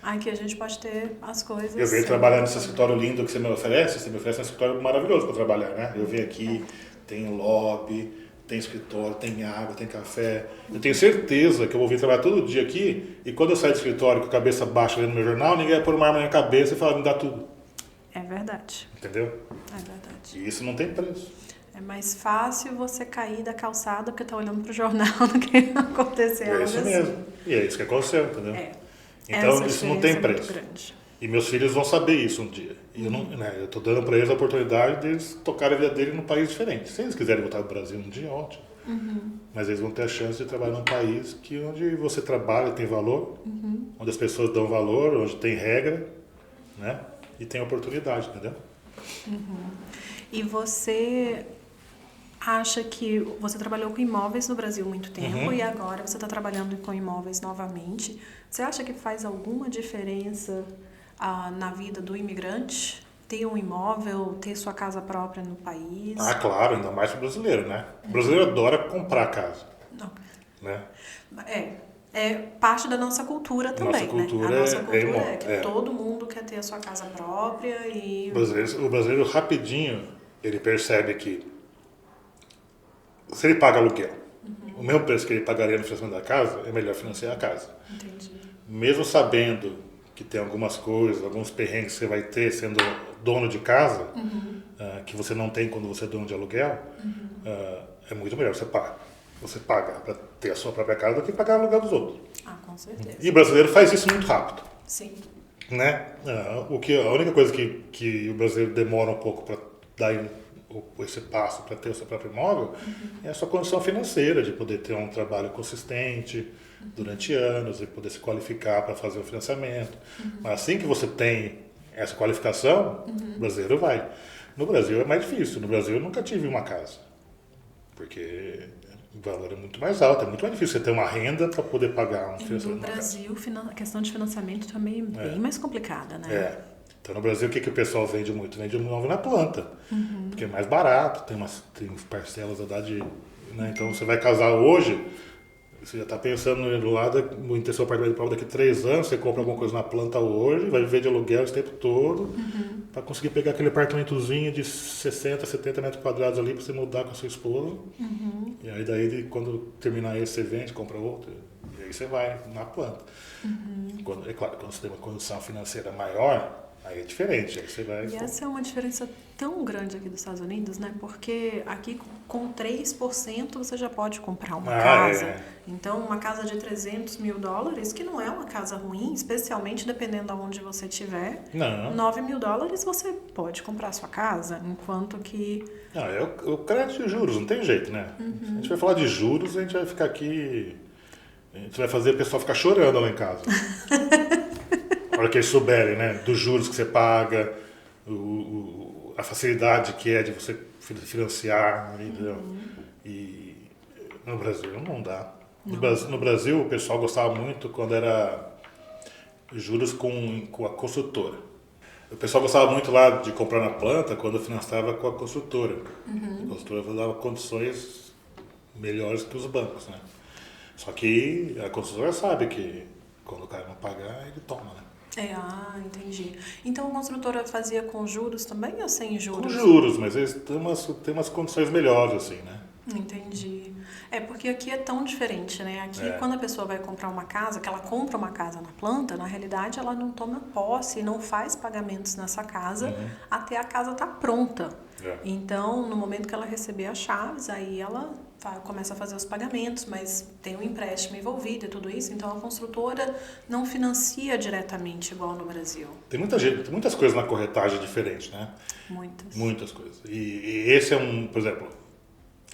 Aqui a gente pode ter as coisas. Eu venho trabalhar nesse escritório lindo que você me oferece um escritório maravilhoso para trabalhar, né? Eu venho aqui, tem lobby, tem escritório, tem água, tem café. Eu tenho certeza que eu vou vir trabalhar todo dia aqui e quando eu sair do escritório com a cabeça baixa lendo meu jornal, ninguém vai pôr uma arma na minha cabeça e falar, me dá tudo. É verdade. Entendeu? É verdade. E isso não tem preço. É mais fácil você cair da calçada porque tá olhando pro jornal do que acontecer algo assim. É isso mesmo. E é isso que aconteceu, entendeu? Então Essa isso não tem diferença é preço. muito grande. E meus filhos vão saber isso um dia. E eu tô dando para eles a oportunidade de eles tocarem a vida deles num país diferente. Se eles quiserem voltar ao Brasil um dia, ótimo. Mas eles vão ter a chance de trabalhar num país onde você trabalha, tem valor, onde as pessoas dão valor, onde tem regra, né? E tem oportunidade, entendeu? E você acha que você trabalhou com imóveis no Brasil há muito tempo e agora você está trabalhando com imóveis novamente. Você acha que faz alguma diferença na vida do imigrante? Ter um imóvel, ter sua casa própria no país? Ah, claro, ainda mais para o brasileiro, né? O brasileiro adora comprar casa. Não. Né? É parte da nossa cultura também, cultura né? A nossa cultura é que todo mundo quer ter a sua casa própria e... O brasileiro rapidinho, ele percebe que se ele paga aluguel, o mesmo preço que ele pagaria no financiamento da casa, é melhor financiar a casa. Entendi. Mesmo sabendo que tem algumas coisas, alguns perrengues que você vai ter sendo dono de casa, que você não tem quando você é dono de aluguel, é muito melhor você pagar. Você paga para ter a sua própria casa do que pagar o aluguel dos outros. Ah, com certeza. E o brasileiro faz isso muito rápido. Sim. Né? A única coisa que o brasileiro demora um pouco para dar esse passo para ter o seu próprio imóvel é a sua condição financeira, de poder ter um trabalho consistente durante anos e poder se qualificar para fazer o financiamento. Mas assim que você tem essa qualificação, o brasileiro vai. No Brasil é mais difícil. No Brasil eu nunca tive uma casa, porque o valor é muito mais alto, é muito mais difícil você ter uma renda para poder pagar um financiamento. No Brasil, a questão de financiamento também é bem mais complicada, né? Então no Brasil o que o pessoal vende muito? Vende imóvel na planta, porque é mais barato, tem parcelas a dar de... Né? Então você vai casar hoje, Você já está pensando no lado em ter seu apartamento próprio daqui a 3 anos, você compra alguma coisa na planta hoje, vai viver de aluguel esse tempo todo, para conseguir pegar aquele apartamentozinho de 60, 70 metros quadrados ali para você mudar com a sua esposa. E aí daí quando terminar esse, você vende, compra outro, e aí você vai na planta. É claro, quando você tem uma condição financeira maior, aí é diferente, aí você vai... E essa é uma diferença tão grande aqui dos Estados Unidos, né? Porque aqui com 3% você já pode comprar uma casa. É. Então, uma casa de $300 mil, que não é uma casa ruim, especialmente dependendo de onde você estiver. Não. $9 mil você pode comprar a sua casa, enquanto que... Não, é o crédito de juros, não tem jeito, né? A gente vai falar de juros, a gente vai ficar aqui... A gente vai fazer o pessoal ficar chorando lá em casa. A hora que eles souberem, né? Dos juros que você paga, a facilidade que é de você financiar, entendeu? E no Brasil não dá. No Brasil, o pessoal gostava muito quando era juros com a construtora. O pessoal gostava muito lá de comprar na planta quando financiava com a construtora. A construtora dava condições melhores que os bancos, né? Só que a construtora sabe que quando o cara não pagar, ele toma, né? Entendi. Então a construtora fazia com juros também ou sem juros? Com juros, mas eles têm umas condições melhores, assim, né? Entendi. Porque aqui é tão diferente, né? Aqui, quando a pessoa vai comprar uma casa, que ela compra uma casa na planta, na realidade ela não toma posse, não faz pagamentos nessa casa até a casa estar pronta. Então, no momento que ela receber as chaves, aí ela começa a fazer os pagamentos, mas tem um empréstimo envolvido e tudo isso, então a construtora não financia diretamente igual no Brasil. Tem muitas coisas na corretagem diferentes, né? Muitas coisas. E esse é por exemplo,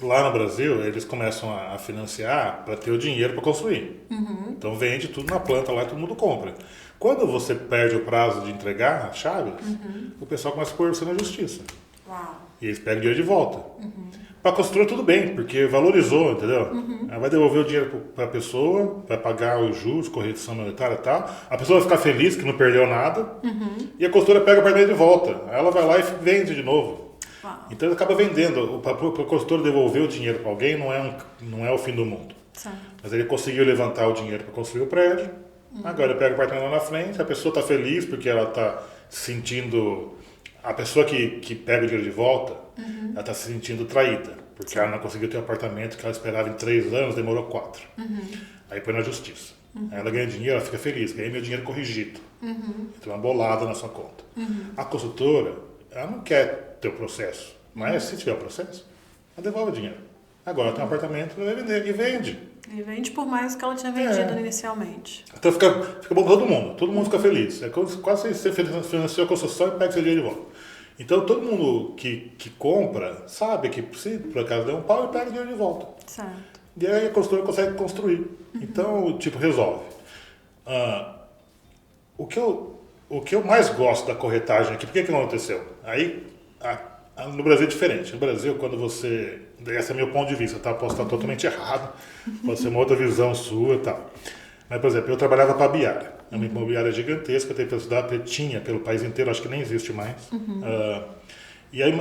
lá no Brasil, eles começam a financiar para ter o dinheiro para construir. Então vende tudo na planta lá e todo mundo compra. Quando você perde o prazo de entregar as chaves, o pessoal começa a pôr você na justiça. Uau. E eles pegam o dinheiro de volta. Para a construtora tudo bem, porque valorizou, entendeu? Ela vai devolver o dinheiro para a pessoa, vai pagar os juros, correção monetária e tal. A pessoa vai ficar feliz que não perdeu nada. E a construtora pega o apartamento de volta. Aí ela vai lá e vende de novo. Então ele acaba vendendo. Para o construtor devolver o dinheiro para alguém não é o fim do mundo. Certo. Mas ele conseguiu levantar o dinheiro para construir o prédio. Agora ele pega o apartamento lá na frente, a pessoa está feliz porque ela está sentindo... A pessoa que pega o dinheiro de volta, ela está se sentindo traída. Porque ela não conseguiu ter um apartamento que ela esperava em 3 anos, demorou 4. Aí põe na justiça. Aí ela ganha dinheiro, ela fica feliz, ganhei meu dinheiro corrigido. Tem uma bolada na sua conta. A consultora, ela não quer ter o processo. Mas se tiver o processo, ela devolve o dinheiro. Agora tem um apartamento, ela vai vender. E vende. E vende por mais do que ela tinha vendido inicialmente. Então fica bom para todo mundo fica feliz. É quase você financiou a construção e pega seu dinheiro de volta. Então todo mundo que compra sabe que se por acaso der um pau, ele pega o dinheiro de volta. Certo. E aí a construtora consegue construir. Então, resolve. O que eu mais gosto da corretagem aqui, por que aconteceu? Aí, no Brasil é diferente. No Brasil, quando você... Esse é meu ponto de vista, tá? Posso estar totalmente errado. Pode ser uma outra visão sua e tal. Mas, por exemplo, eu trabalhava para a Biara. É uma imobiliária gigantesca, tinha pelo país inteiro, acho que nem existe mais. E aí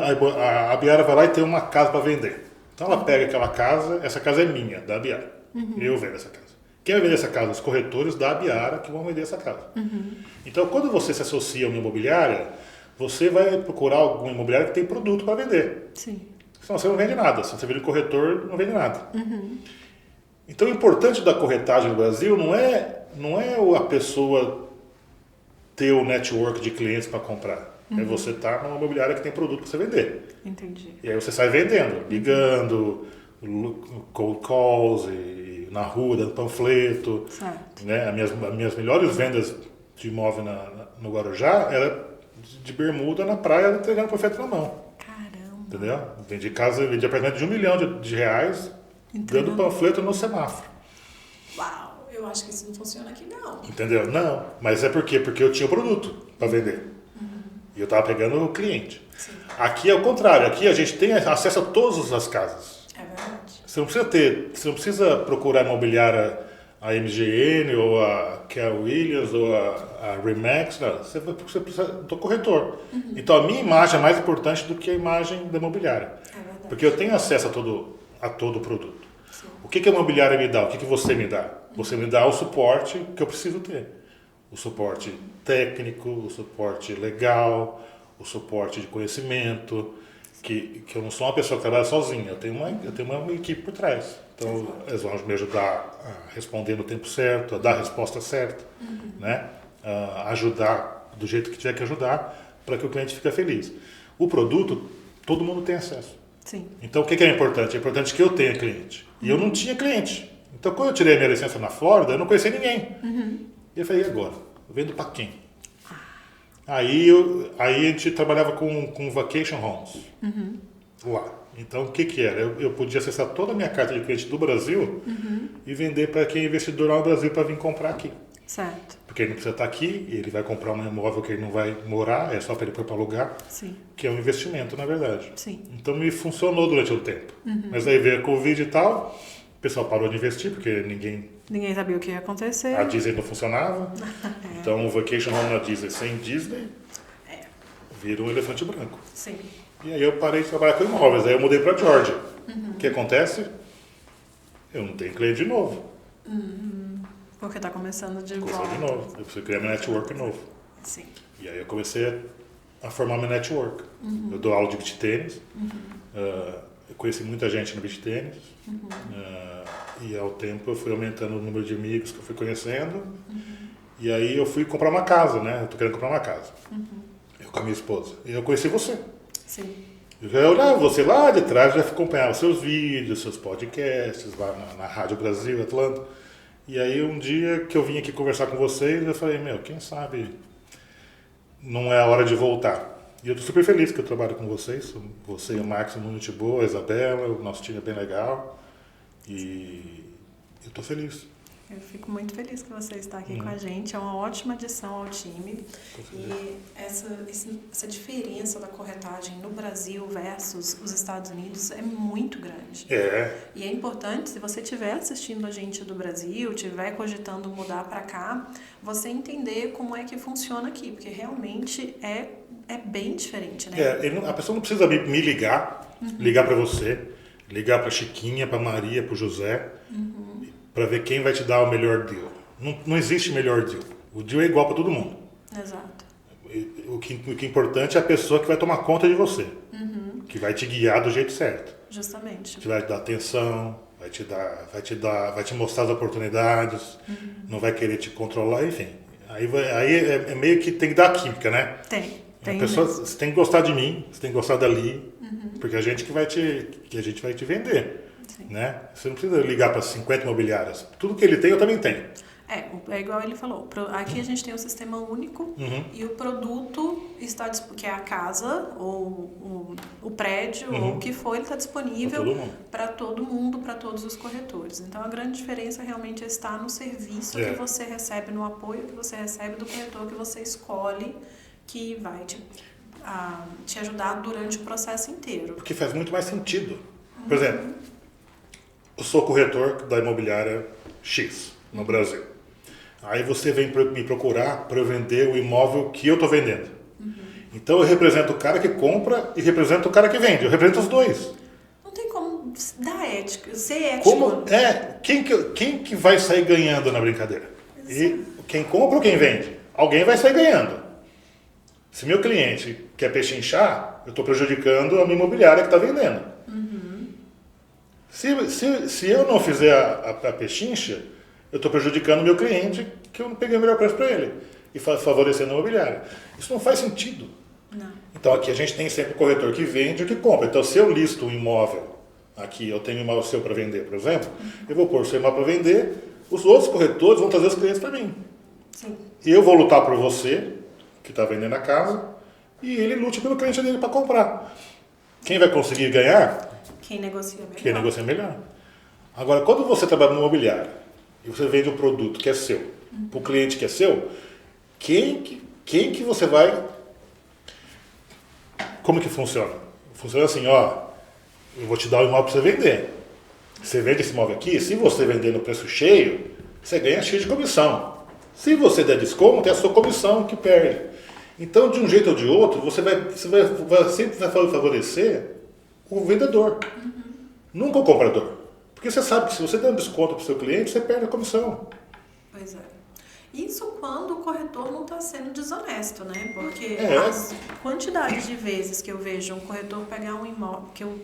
a Biara vai lá e tem uma casa para vender. Então ela pega aquela casa, essa casa é minha, da Biara. Eu vendo essa casa. Quem vai vender essa casa? Os corretores da Biara que vão vender essa casa. Então, quando você se associa a uma imobiliária, você vai procurar alguma imobiliária que tem produto para vender. Sim. Senão você não vende nada. Se você vende corretor, não vende nada. Então, o importante da corretagem no Brasil não é a pessoa ter o network de clientes para comprar. É você estar numa imobiliária que tem produto para você vender. Entendi. E aí você sai vendendo, ligando, cold calls, e na rua, dando panfleto. Certo. Né? As minhas melhores vendas de imóvel no Guarujá era de bermuda na praia, entregando panfleto na mão. Caramba. Entendeu? Vendi apartamento de R$1 milhão de reais, dando panfleto no semáforo. Uau, eu acho que isso não funciona aqui não. Entendeu? Não, mas é por quê? Porque eu tinha o produto para vender. E eu estava pegando o cliente. Sim. Aqui é o contrário, aqui a gente tem acesso a todas as casas. É verdade. Você não precisa procurar a imobiliária, a MGN, ou a Keller Williams, ou a Remax, não. Você precisa do corretor. Então a minha imagem é mais importante do que a imagem da imobiliária. É verdade. Porque eu tenho acesso a todo o produto. Sim. O que a imobiliária me dá? O que você me dá? Você me dá o suporte que eu preciso ter. O suporte técnico, o suporte legal, o suporte de conhecimento, que eu não sou uma pessoa que trabalha sozinha, eu tenho uma equipe por trás. Então, eles vão me ajudar a responder no tempo certo, a dar a resposta certa, né? A ajudar do jeito que tiver que ajudar para que o cliente fique feliz. O produto, todo mundo tem acesso. Sim. Então, o que é importante? É importante que eu tenha cliente. E eu não tinha cliente. Então, quando eu tirei a minha licença na Flórida, eu não conhecia ninguém. E eu falei, e agora? Eu vendo para quem? Aí a gente trabalhava com vacation homes lá. Então, o que era? Eu podia acessar toda a minha carta de cliente do Brasil e vender para quem é investidor lá no Brasil para vir comprar aqui. Certo. Porque ele não precisa estar aqui, ele vai comprar um imóvel que ele não vai morar, é só para ele pôr para alugar, Sim. que é um investimento, na verdade. Sim. Então, me funcionou durante um tempo. Mas aí veio a Covid e tal, o pessoal parou de investir, porque Ninguém sabia o que ia acontecer. a Disney não funcionava. Então, o Vacation Home na Disney sem Disney vira um elefante branco. Sim. E aí eu parei de trabalhar com imóveis, aí eu mudei para Georgia. O que acontece? Eu não tenho cliente de novo. Porque tá começando de Começou volta. de novo. Eu preciso criar meu network novo. Sim. E aí eu comecei a formar meu network. Eu dou aula de beach tênis. Eu conheci muita gente no beach tênis. E ao tempo eu fui aumentando o número de amigos que eu fui conhecendo. E aí eu fui comprar uma casa, né? Eu tô querendo comprar uma casa. Eu com a minha esposa. E eu conheci você. Sim. Eu já olhava você lá de trás, já acompanhava seus vídeos, seus podcasts lá na Rádio Brasil, Atlanta. E aí um dia que eu vim aqui conversar com vocês, eu falei, quem sabe não é a hora de voltar. E eu tô super feliz que eu trabalho com vocês. Você e o Max são muito boa, a Isabela, o nosso time é bem legal. E eu tô feliz. Eu fico muito feliz que você está aqui com a gente. É uma ótima adição ao time. E essa diferença da corretagem no Brasil versus os Estados Unidos é muito grande. E é importante, se você estiver assistindo a gente do Brasil, estiver cogitando mudar para cá, você entender como é que funciona aqui, porque realmente é bem diferente, né? A pessoa não precisa me ligar, ligar para você, ligar para Chiquinha, para Maria, para o José, para ver quem vai te dar o melhor deal. Não existe melhor deal. O deal é igual para todo mundo. Exato. O que é importante é a pessoa que vai tomar conta de você, que vai te guiar do jeito certo. Justamente. Que vai te dar atenção, vai te mostrar as oportunidades, não vai querer te controlar, enfim. Aí é meio que tem que dar química, né? Tem a pessoa, você tem que gostar de mim, você tem que gostar dali, porque a gente vai te vender. Né? Você não precisa ligar para 50 imobiliárias. Tudo que ele tem, eu também tenho. É igual ele falou. Aqui a gente tem um sistema único e o produto está, que é a casa, ou o prédio, ou o que for, ele está disponível para todo mundo, para todos os corretores. Então a grande diferença realmente está no serviço que você recebe, no apoio que você recebe do corretor que você escolhe, que vai te ajudar durante o processo inteiro. Porque faz muito mais sentido. Por exemplo, eu sou corretor da imobiliária X no Brasil. Aí você vem me procurar para eu vender o imóvel que eu estou vendendo. Então eu represento o cara que compra e represento o cara que vende. Eu represento os dois. Não tem como dar ética, ser ético. Quem que vai sair ganhando na brincadeira? E quem compra ou quem vende? Alguém vai sair ganhando. Se meu cliente quer pechinchar, eu estou prejudicando a minha imobiliária que está vendendo. Se eu não fizer a pechincha, eu estou prejudicando o meu cliente, que eu não peguei o melhor preço para ele, e favorecendo a imobiliária. Isso não faz sentido. Não. Então aqui a gente tem sempre o corretor que vende e o que compra. Então se eu listo um imóvel, aqui eu tenho um imóvel seu para vender, por exemplo, eu vou pôr o seu imóvel para vender, os outros corretores vão trazer os clientes para mim. Sim. E eu vou lutar por você, que está vendendo a casa, e ele lute pelo cliente dele para comprar. Quem vai conseguir ganhar? Quem negocia melhor. Quem negocia melhor. Agora, quando você trabalha no imobiliário e você vende um produto que é seu, para o cliente que é seu, quem que você vai... Como que funciona? Funciona assim, eu vou te dar o imóvel para você vender. Você vende esse imóvel aqui, se você vender no preço cheio, você ganha X de comissão. Se você der desconto, é a sua comissão que perde. Então, de um jeito ou de outro, você sempre vai favorecer o vendedor, nunca o comprador. Porque você sabe que se você der um desconto para o seu cliente, você perde a comissão. Pois é. Isso quando o corretor não está sendo desonesto, né? Porque as quantidades de vezes que eu vejo um corretor pegar um imóvel, que eu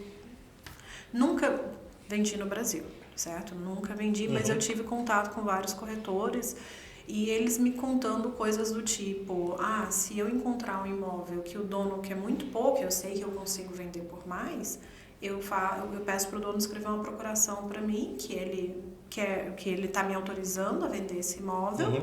nunca vendi no Brasil, certo? Nunca vendi, mas eu tive contato com vários corretores e eles me contando coisas do tipo, se eu encontrar um imóvel que o dono quer muito pouco, eu sei que eu consigo vender por mais, eu peço para o dono escrever uma procuração para mim, que ele está me autorizando a vender esse imóvel,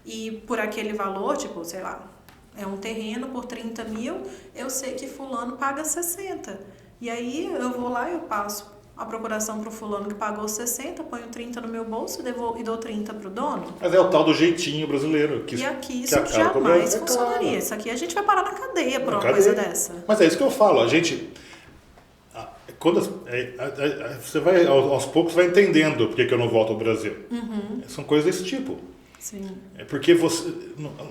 e por aquele valor, tipo, sei lá, é um terreno por 30 mil, eu sei que fulano paga 60. E aí eu vou lá e eu passo a procuração para o fulano que pagou 60, ponho 30 no meu bolso e dou 30 para o dono. Mas é o tal do jeitinho brasileiro. E aqui isso jamais funcionaria. Claro. Isso aqui a gente vai parar na cadeia por uma coisa dessa. Mas é isso que eu falo, a gente... Quando você vai, aos poucos, vai entendendo por que eu não volto ao Brasil. São coisas desse tipo. Sim. É porque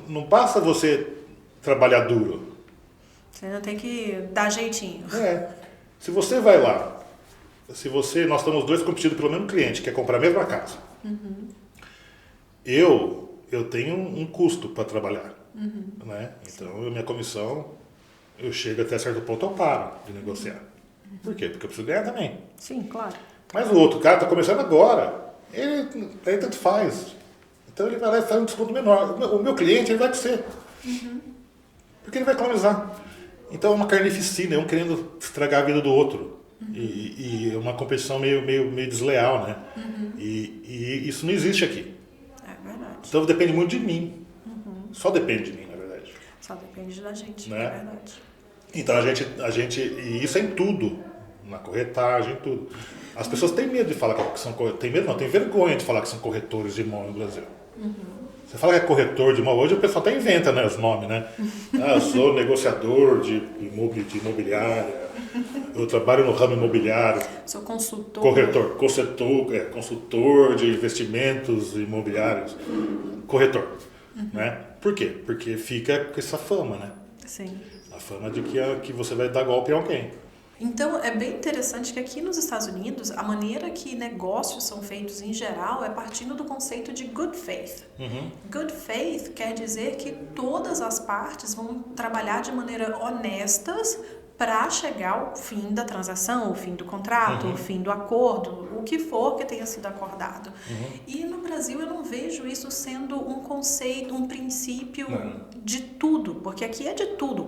não basta você trabalhar duro. Você ainda tem que dar jeitinho. Se você vai lá, nós estamos dois competindo pelo mesmo cliente, que quer comprar a mesma casa. Eu tenho um custo para trabalhar. Né? Então, minha comissão, eu chego até certo ponto, eu paro de negociar. Por quê? Porque eu preciso ganhar também. Sim, claro. Mas o outro cara está começando agora. Ele tanto faz. Então ele vai lá e faz um desconto menor. O meu cliente, ele vai com você. Porque ele vai economizar. Então é uma carnificina, é um querendo estragar a vida do outro. E é uma competição meio desleal, né? E isso não existe aqui. É verdade. Então depende muito de mim. Só depende de mim, na verdade. Só depende da gente, né? É verdade. Então e isso é em tudo, na corretagem, em tudo. As pessoas têm medo de falar que são corretores, tem vergonha de falar que são corretores de imóvel no Brasil. Você fala que é corretor de imóvel, hoje o pessoal até inventa, né, os nomes, né? Eu sou negociador de imobiliária, eu trabalho no ramo imobiliário. Sou consultor. Consultor de investimentos imobiliários, corretor, né? Por quê? Porque fica com essa fama, né? Sim. A fama de que você vai dar golpe em alguém. Então, é bem interessante que aqui nos Estados Unidos, a maneira que negócios são feitos em geral é partindo do conceito de good faith. Good faith quer dizer que todas as partes vão trabalhar de maneira honestas para chegar ao fim da transação, o fim do contrato, o fim do acordo, o que for que tenha sido acordado. E no Brasil eu não vejo isso sendo um conceito, um princípio de tudo, porque aqui é de tudo.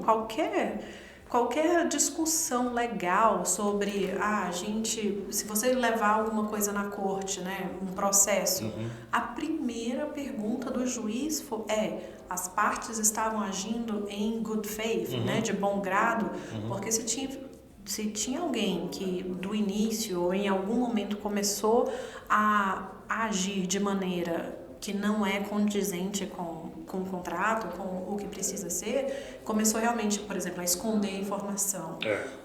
Qualquer discussão legal sobre, se você levar alguma coisa na corte, né, um processo, a primeira pergunta do juiz as partes estavam agindo em good faith, né, de bom grado, porque se tinha alguém que do início ou em algum momento começou a agir de maneira que não é condizente com o contrato, com o que precisa ser, começou realmente, por exemplo, a esconder informação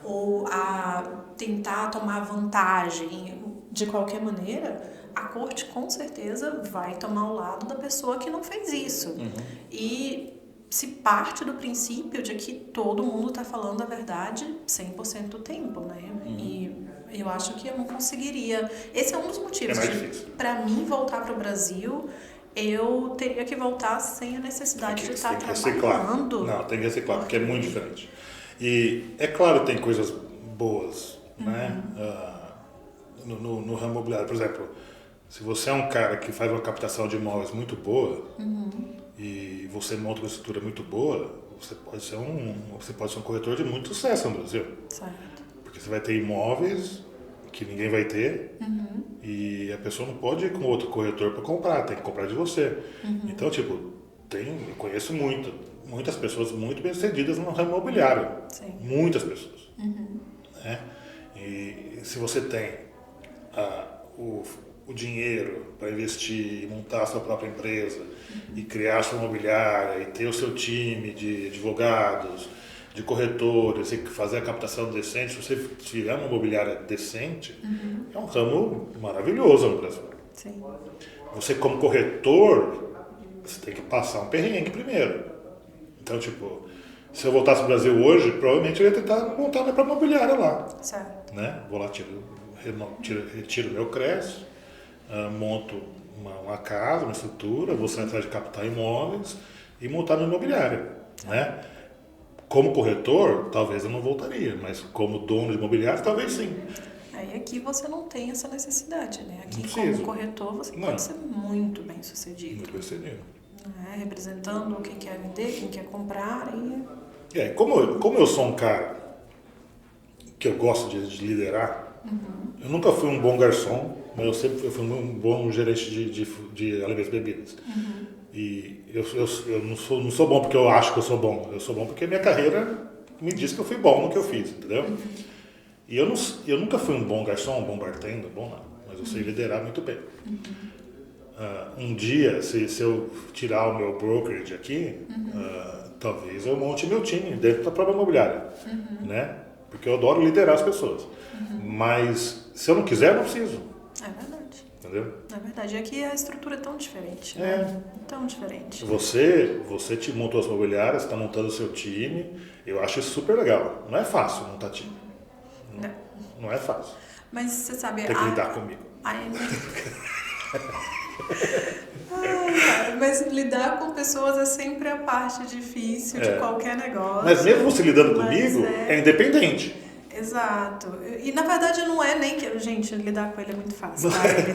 ou a tentar tomar vantagem de qualquer maneira, a corte com certeza vai tomar o lado da pessoa que não fez isso. E se parte do princípio de que todo mundo está falando a verdade 100% do tempo, né? E eu acho que eu não conseguiria. Esse é um dos motivos para mim voltar para o Brasil. Eu teria que voltar sem a necessidade de estar trabalhando. Não, tem que reciclar, porque é muito diferente. E é claro que tem coisas boas, né? No ramo imobiliário, por exemplo, se você é um cara que faz uma captação de imóveis muito boa e você monta uma estrutura muito boa, você pode ser um corretor de muito sucesso no Brasil. Certo. Porque você vai ter imóveis que ninguém vai ter e a pessoa não pode ir com outro corretor para comprar, tem que comprar de você. Então, eu conheço muitas pessoas muito bem-sucedidas no ramo imobiliário. Sim. Muitas pessoas. Né? E se você tem o dinheiro para investir, montar a sua própria empresa e criar a sua imobiliária e ter o seu time de advogados, de corretores, e fazer a captação decente, se você tiver uma imobiliária decente, é um ramo maravilhoso no Brasil. Sim. Você, como corretor, você tem que passar um perrengue primeiro. Então, se eu voltasse ao Brasil hoje, provavelmente eu ia tentar montar minha própria imobiliária lá. Certo. Né? Vou lá, retiro meu CRES, monto uma casa, uma estrutura, vou sair atrás de captar imóveis e montar no imobiliário, né? Como corretor, talvez eu não voltaria, mas como dono de imobiliário, talvez sim. Aí aqui você não tem essa necessidade, né? Aqui Não como corretor você pode ser muito bem sucedido. Muito bem sucedido. Né? Representando quem quer vender, quem quer comprar. Como eu sou um cara que eu gosto de liderar, eu nunca fui um bom garçom, mas eu fui um bom gerente de alimentos e bebidas. E eu não sou bom porque eu acho que eu sou bom. Eu sou bom porque a minha carreira me diz que eu fui bom no que eu fiz, entendeu? E eu nunca fui um bom garçom, um bom bartender, bom nada. Mas eu sei liderar muito bem. Um dia, se eu tirar o meu brokerage aqui, talvez eu monte meu time dentro da própria imobiliária, né? Porque eu adoro liderar as pessoas. Mas se eu não quiser, eu não preciso. É verdade. Entendeu? É verdade. E aqui a estrutura é tão diferente. Né? Tão diferente. Você te montou as imobiliárias, está montando o seu time. Eu acho isso super legal. Não é fácil montar time. Não é fácil. Mas você sabe... Tem que lidar comigo. Mas lidar com pessoas é sempre a parte difícil de qualquer negócio. Mas mesmo você lidando comigo, é independente. Exato. E na verdade não é nem que... Gente, lidar com ele é muito fácil. Tá? Ele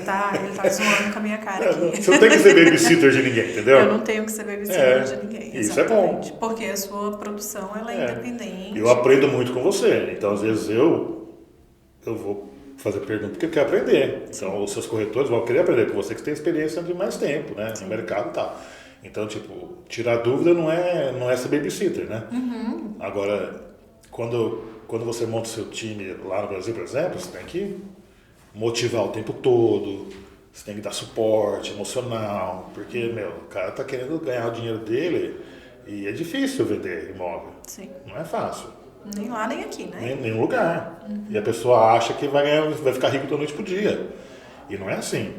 tá zoando com a minha cara aqui. Você não tem que ser babysitter de ninguém, entendeu? Eu não tenho que ser babysitter de ninguém. Isso é bom. Porque a sua produção ela é independente. Eu aprendo muito com você. Então, às vezes, eu vou fazer pergunta porque eu quero aprender. Então, os seus corretores vão querer aprender com você, que tem experiência de mais tempo, né? No mercado e tal. Então, tipo, tirar dúvida não é ser babysitter, né? Agora, quando você monta o seu time lá no Brasil, por exemplo, você tem que motivar o tempo todo, você tem que dar suporte emocional, porque, o cara tá querendo ganhar o dinheiro dele e é difícil vender imóvel. Sim. Não é fácil. Nem lá, nem aqui, né? Nem nenhum lugar. E a pessoa acha que vai ficar rico da noite pro dia. E não é assim.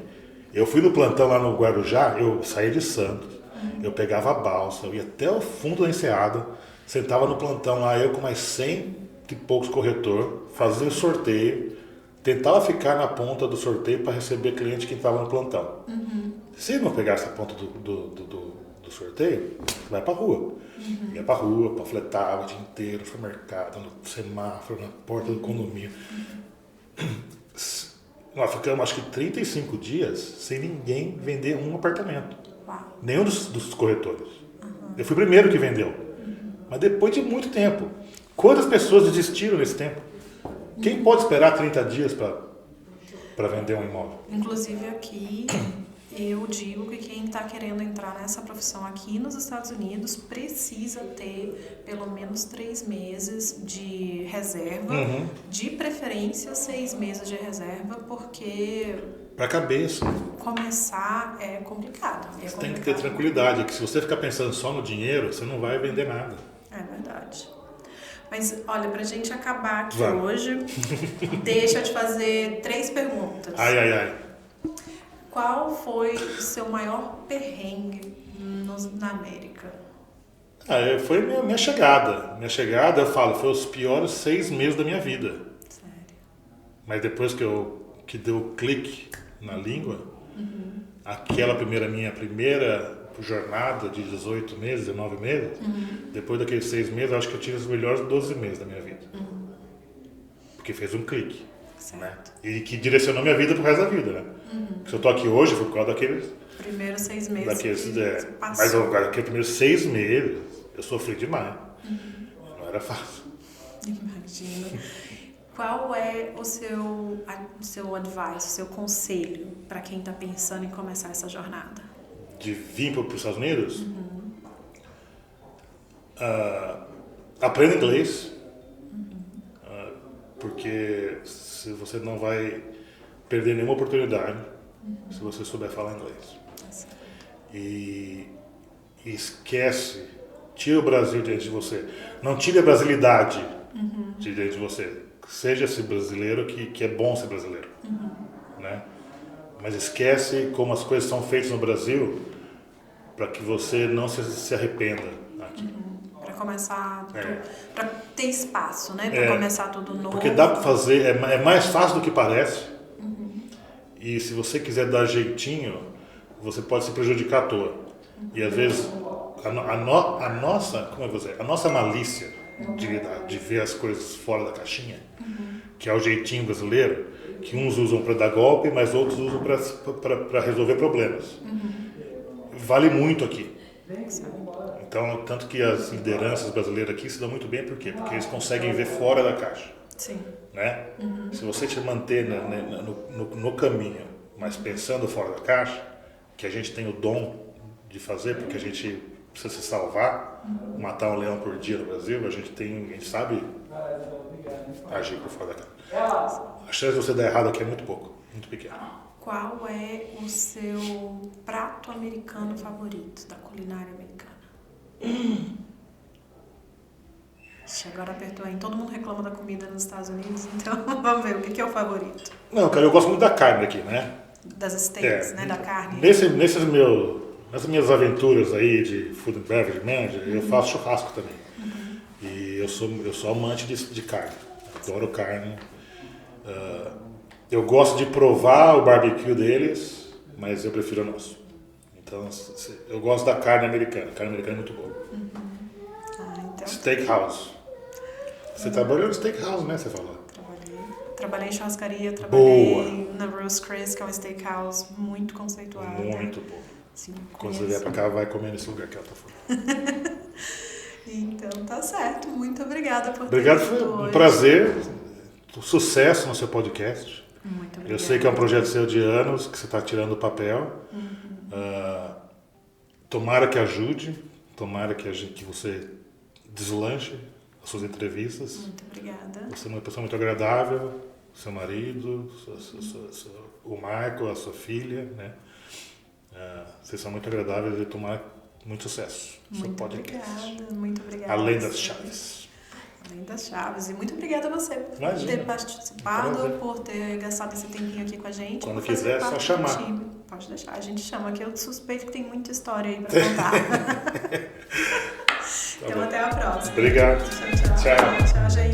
Eu fui no plantão lá no Guarujá, eu saía de Santos, eu pegava a balsa, eu ia até o fundo da enseada, sentava no plantão lá, eu com mais 100 e poucos corretor, fazia o sorteio, tentava ficar na ponta do sorteio para receber cliente que estava no plantão. Se não pegasse a ponta do sorteio, vai para rua. Ia para rua, panfletava o dia inteiro, foi no mercado, no semáforo, na porta do condomínio. Nós ficamos acho que 35 dias sem ninguém vender um apartamento. Uau. Nenhum dos corretores. Eu fui o primeiro que vendeu. Mas depois de muito tempo. Quantas pessoas desistiram nesse tempo? Quem pode esperar 30 dias para vender um imóvel? Inclusive aqui, eu digo que quem está querendo entrar nessa profissão aqui nos Estados Unidos precisa ter pelo menos 3 meses de reserva, de preferência 6 meses de reserva, porque... Para a cabeça. Começar é complicado. Você tem que ter tranquilidade, que se você ficar pensando só no dinheiro, você não vai vender nada. É verdade. Mas, olha, pra gente acabar aqui hoje, deixa eu te fazer 3 perguntas. Ai. Qual foi o seu maior perrengue na América? Foi minha chegada. Minha chegada, eu falo, foi os piores 6 meses da minha vida. Sério? Mas depois que deu o clique na língua, aquela minha primeira jornada de 18 meses, 19 meses, depois daqueles 6 meses, eu acho que eu tive os melhores 12 meses da minha vida. Porque fez um clique. Né? E que direcionou minha vida pro resto da vida, né? Se eu tô aqui hoje, foi por causa daqueles... Primeiros 6 meses mas aqueles primeiros 6 meses, eu sofri demais. Não era fácil. Imagino. Qual é o seu advice, o seu conselho para quem está pensando em começar essa jornada? De vir para os Estados Unidos? Aprenda inglês. Porque você não vai perder nenhuma oportunidade se você souber falar inglês. E esquece, tira o Brasil de dentro de você. Não tire a brasilidade de dentro de você. Seja esse brasileiro que é bom ser brasileiro. Né? Mas esquece como as coisas são feitas no Brasil para que você não se arrependa aqui. Para começar para ter espaço, né? Para começar tudo novo. Porque dá para fazer, é mais fácil do que parece. E se você quiser dar jeitinho, você pode se prejudicar à toa. E às vezes a nossa, como é que eu vou dizer? A nossa malícia de ver as coisas fora da caixinha, que é o jeitinho brasileiro, que uns usam para dar golpe, mas outros usam para resolver problemas. Vale muito aqui. Então, tanto que as lideranças brasileiras aqui se dão muito bem, por quê? Porque eles conseguem ver fora da caixa. Sim. Né? Se você te manter no caminho, mas pensando fora da caixa, que a gente tem o dom de fazer, porque a gente precisa se salvar, matar um leão por dia no Brasil, a gente sabe agir por fora da caixa. A chance de você dar errado aqui é muito pouco, muito pequena. Qual é o seu prato americano favorito, da culinária americana? Agora apertou aí. Todo mundo reclama da comida nos Estados Unidos, então vamos ver, o que é o favorito? Não, cara, eu gosto muito da carne aqui, né? Das steaks, né? Da carne. Nessas minhas aventuras aí de Food and Beverage Manager, eu faço churrasco também. E eu sou amante de carne. Adoro carne. Eu gosto de provar o barbecue deles, mas eu prefiro o nosso. Então, eu gosto da carne americana. A carne americana é muito boa. Então... Steakhouse. Você trabalhou no steakhouse, né? Você falou. Trabalhei em churrascaria, trabalhei na Rose Chris, que é um steakhouse muito conceituado. Muito bom. Sim, quando você vier pra cá, vai comer nesse lugar que ela tá falando. Então, tá certo. Muito obrigada por Obrigado, foi um prazer. Sucesso no seu podcast. Muito obrigada. Eu sei que é um projeto seu de anos, que você está tirando o papel. Tomara que ajude, tomara que você deslanche as suas entrevistas. Muito obrigada. Você é uma pessoa muito agradável, seu marido, o Michael, a sua filha, né? Vocês são muito agradáveis e tomara muito sucesso no seu podcast. Muito obrigada. Além das chaves. Além das chaves. E muito obrigada a você por Imagina. ter participado, por ter gastado esse tempinho aqui com a gente. Quando quiser, é só chamar. Pode deixar, a gente chama, que eu suspeito que tem muita história aí pra contar. Então, até a próxima. Obrigado. Tchau, gente.